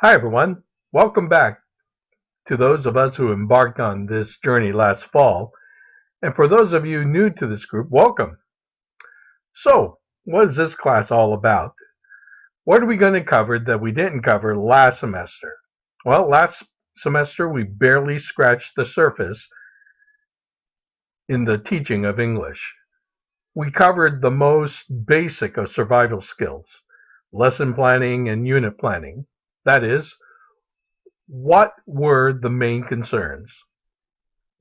Hi everyone, welcome back to those of us who embarked on this journey last fall, and for those of you new to this group, welcome. So, what is this class all about? What are we going to cover that we didn't cover last semester? Well, last semester we barely scratched the surface in the teaching of English. We covered the most basic of survival skills, lesson planning and unit planning. That is, what were the main concerns?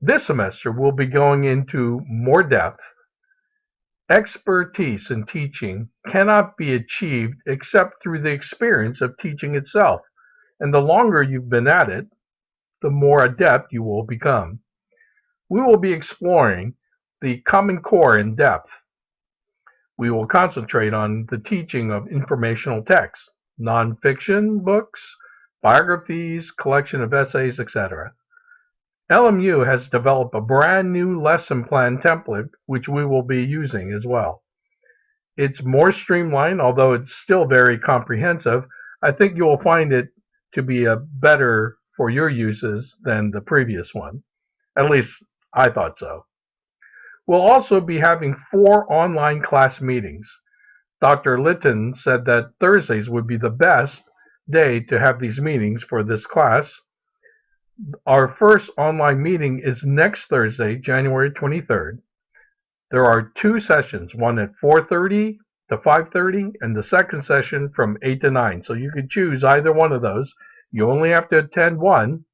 This semester, we'll be going into more depth. Expertise in teaching cannot be achieved except through the experience of teaching itself, and the longer you've been at it, the more adept you will become. We will be exploring the Common Core in depth. We will concentrate on the teaching of informational text, nonfiction books, biographies, collection of essays, etc. LMU has developed a brand new lesson plan template which we will be using as well. It's more streamlined, although it's still very comprehensive. I think you will find it to be better for your uses than the previous one. At least I thought so. We'll also be having 4 online class meetings. Dr. Litton said that Thursdays would be the best day to have these meetings for this class. Our first online meeting is next Thursday, January 23rd. There are 2 sessions, one at 4:30 to 5:30 and the second session from 8 to 9. So you could choose either one of those. You only have to attend one.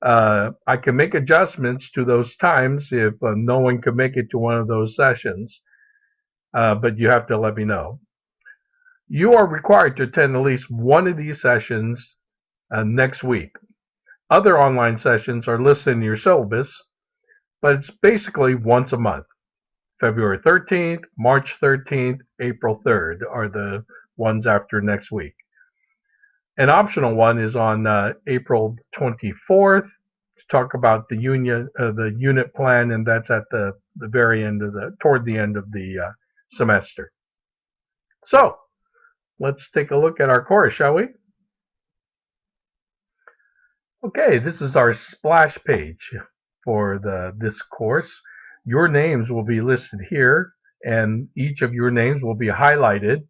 I can make adjustments to those times if no one can make it to one of those sessions, but you have to let me know. You are required to attend at least one of these sessions next week. Other online sessions are listed in your syllabus, but it's basically once a month. February 13th, March 13th, April 3rd are the ones after next week. An optional one is on April 24th to talk about the unit plan, and that's at the very end of toward the end of the semester. So let's take a look at our course, shall we? Okay, this is our splash page for this course. Your names will be listed here, and each of your names will be highlighted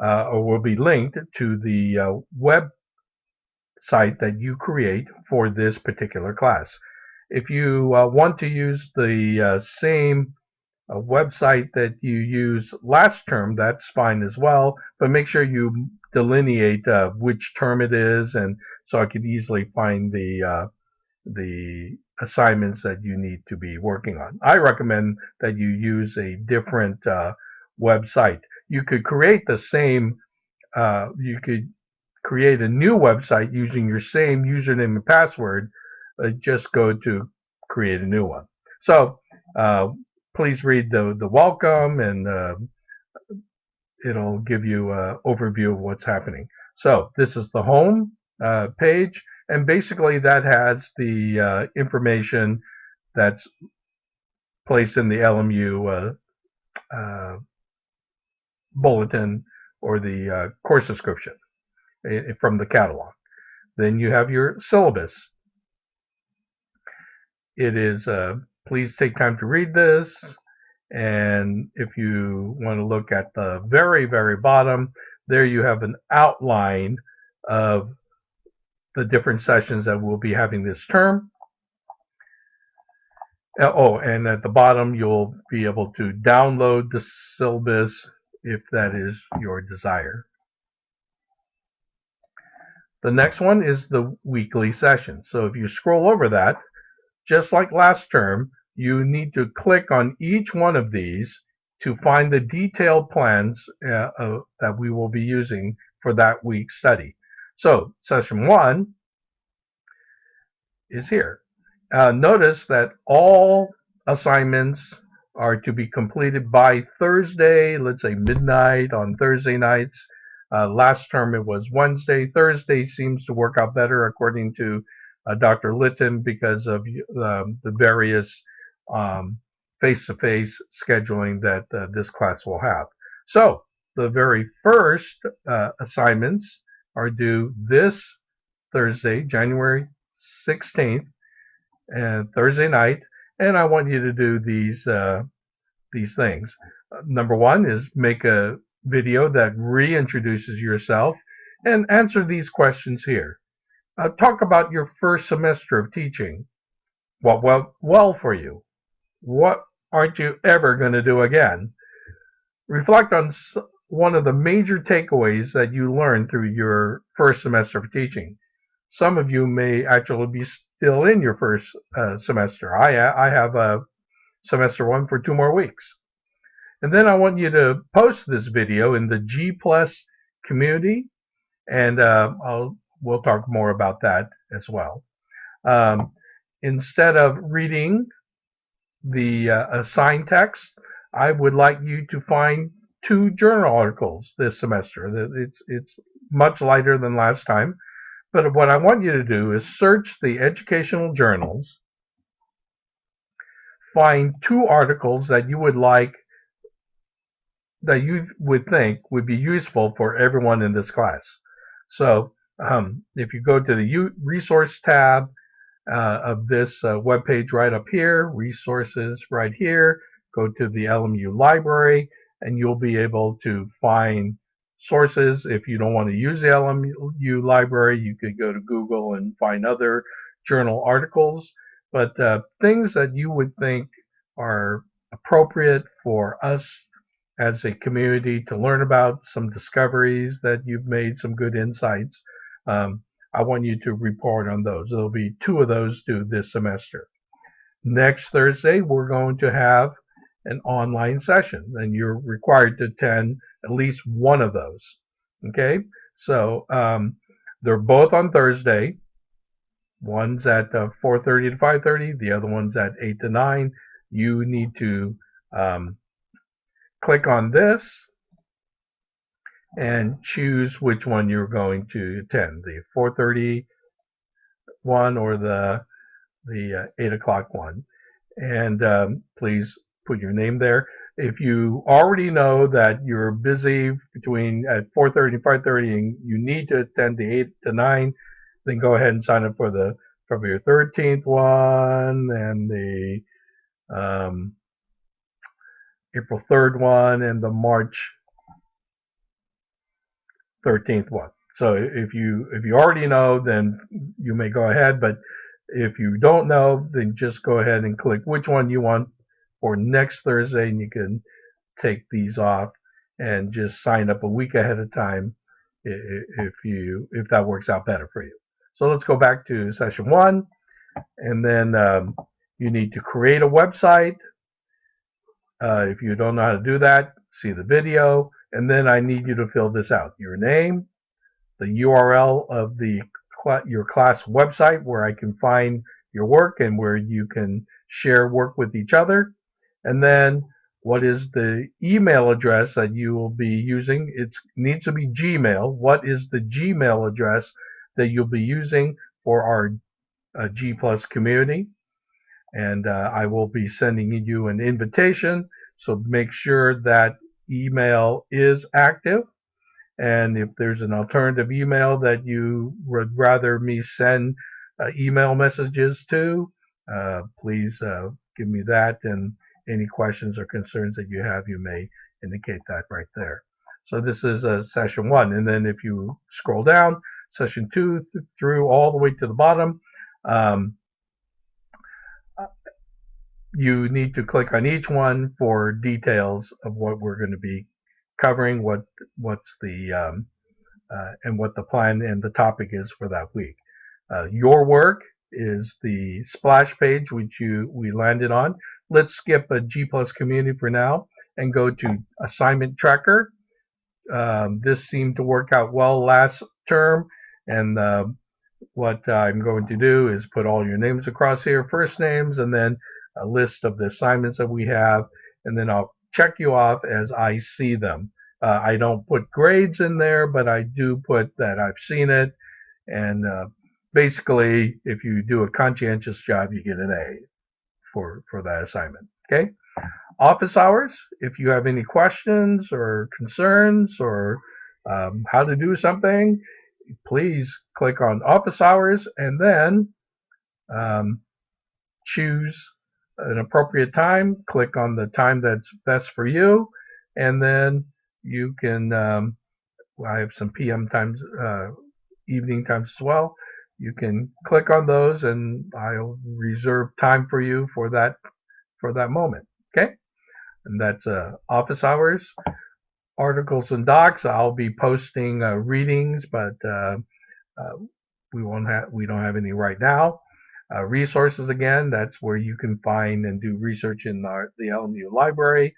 or will be linked to the website that you create for this particular class. If you want to use the same website that you used last term, that's fine as well, but make sure you delineate which term it is, and so I could easily find the assignments that you need to be working on. I recommend that you use a different website. You could create the same, you could create a new website using your same username and password. Just go to create a new one. So please read the welcome, and it'll give you an overview of what's happening. So this is the home page, and basically that has the information that's placed in the LMU bulletin or the course description from the catalog. Then you have your syllabus. It is, please take time to read this, and if you want to look at the very, very bottom, there you have an outline of the different sessions that we'll be having this term. Oh, and at the bottom you'll be able to download the syllabus if that is your desire. The next one is the weekly session. So if you scroll over that, just like last term, you need to click on each one of these to find the detailed plans that we will be using for that week's study. So session 1 is here. Notice that all assignments are to be completed by Thursday, let's say midnight on Thursday nights. Last term it was Wednesday. Thursday seems to work out better according to Dr. Litton because of the various face-to-face scheduling that this class will have. So the very first assignments are due this Thursday, January 16th, and Thursday night, and I want you to do these things. Number one is make a video that reintroduces yourself and answer these questions here. Talk about your first semester of teaching. What went well for you? What aren't you ever going to do again? Reflect on one of the major takeaways that you learned through your first semester of teaching. Some of you may actually be still in your first semester. I have a semester one for 2 more weeks. And then I want you to post this video in the G Plus community, and we'll talk more about that as well. Instead of reading the assigned text, I would like you to find 2 journal articles this semester. It's much lighter than last time, but what I want you to do is search the educational journals, find 2 articles that you would like, that you would think would be useful for everyone in this class. So if you go to the resource tab of this web page right up here, resources right here, go to the LMU library, and you'll be able to find sources. If you don't want to use the LMU library, you could go to Google and find other journal articles, but things that you would think are appropriate for us as a community to learn about, some discoveries that you've made, some good insights. I want you to report on those. There'll be 2 of those due this semester. Next Thursday, we're going to have an online session, and you're required to attend at least one of those. Okay, so they're both on Thursday. One's at 4:30 to 5:30. The other one's at 8 to 9. You need to click on this and choose which one you're going to attend, the 4:30 one or the 8 o'clock one. And please put your name there. If you already know that you're busy between at 4:30 and 5:30 and you need to attend the 8 to 9, then go ahead and sign up for the February 13th one and the April 3rd one and the March 13th one. So if you already know, then you may go ahead, but if you don't know, then just go ahead and click which one you want for next Thursday, and you can take these off and just sign up a week ahead of time if that works out better for you. So let's go back to session 1, and then you need to create a website. If you don't know how to do that, see the video, and then I need you to fill this out. Your name, the URL of your class website where I can find your work and where you can share work with each other, and then what is the email address that you will be using. It needs to be Gmail. What is the Gmail address that you'll be using for our G Plus community? And I will be sending you an invitation, so make sure that email is active. And if there's an alternative email that you would rather me send email messages to, please give me that, and any questions or concerns that you have, you may indicate that right there. So this is session 1, and then if you scroll down, session 2 through all the way to the bottom, you need to click on each one for details of what we're going to be covering, what's the and what the plan and the topic is for that week. Your work is the splash page which we landed on. Let's skip a G Plus community for now and go to assignment tracker. This seemed to work out well last term, and what I'm going to do is put all your names across here, first names, and then a list of the assignments that we have, and then I'll check you off as I see them. I don't put grades in there, but I do put that I've seen it, and basically, if you do a conscientious job, you get an A for that assignment. Okay? Office hours, if you have any questions or concerns or how to do something, please click on office hours and then choose an appropriate time. Click on the time that's best for you, and then you can, I have some PM times, evening times as well. You can click on those and I'll reserve time for you for that moment. Okay? And that's office hours. Articles and docs, I'll be posting readings, but we don't have any right now. Resources, again, that's where you can find and do research in the LMU library.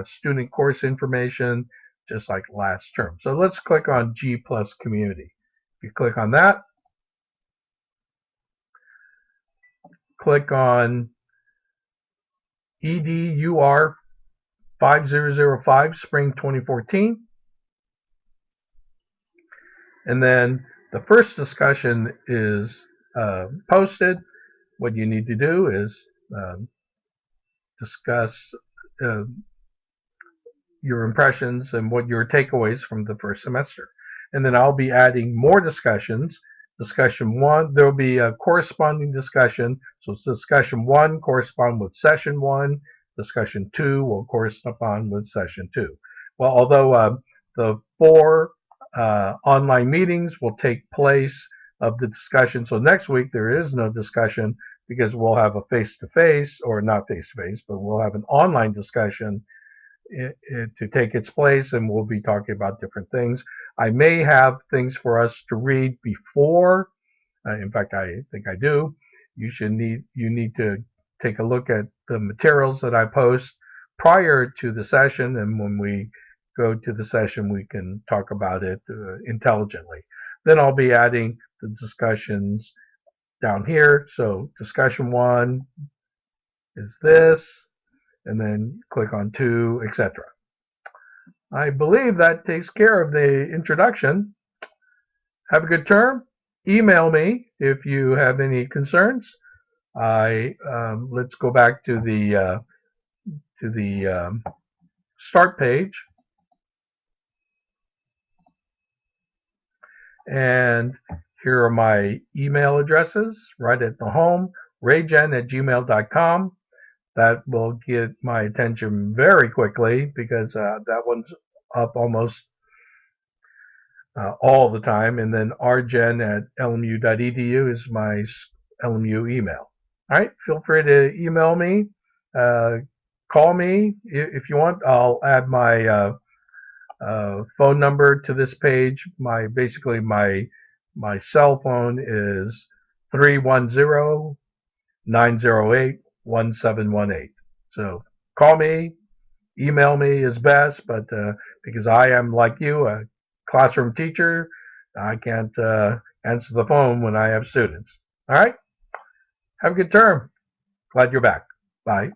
Student course information, just like last term. So let's click on G+ community. If you click on that, click on EDUR 5005 Spring 2014. And then the first discussion is posted. What you need to do is discuss your impressions and what your takeaways from the first semester. And then I'll be adding more discussions. Discussion 1, there will be a corresponding discussion. So discussion 1 correspond with session 1. Discussion 2 will correspond with session 2. Well, although the 4 online meetings will take place of the discussion, so next week there is no discussion because we'll have a face-to-face, or not face-to-face, but we'll have an online discussion to take its place, and we'll be talking about different things. I may have things for us to read before. In fact, I think I do. You need to take a look at the materials that I post prior to the session, and when we go to the session, we can talk about it intelligently. Then I'll be adding the discussions down here. So discussion 1 is this, and then click on 2, etc. I believe that takes care of the introduction. Have a good term. Email me if you have any concerns. Let's go back to the start page, and here are my email addresses right at the home, raygen@gmail.com. That will get my attention very quickly because that one's up almost all the time. And then rgen@lmu.edu is my LMU email. All right, feel free to email me, call me if you want. I'll add my phone number to this page. Basically my cell phone is 310-908-1718. So call me, email me is best, but because I am, like you, a classroom teacher, I can't answer the phone when I have students. All right? Have a good term. Glad you're back. Bye.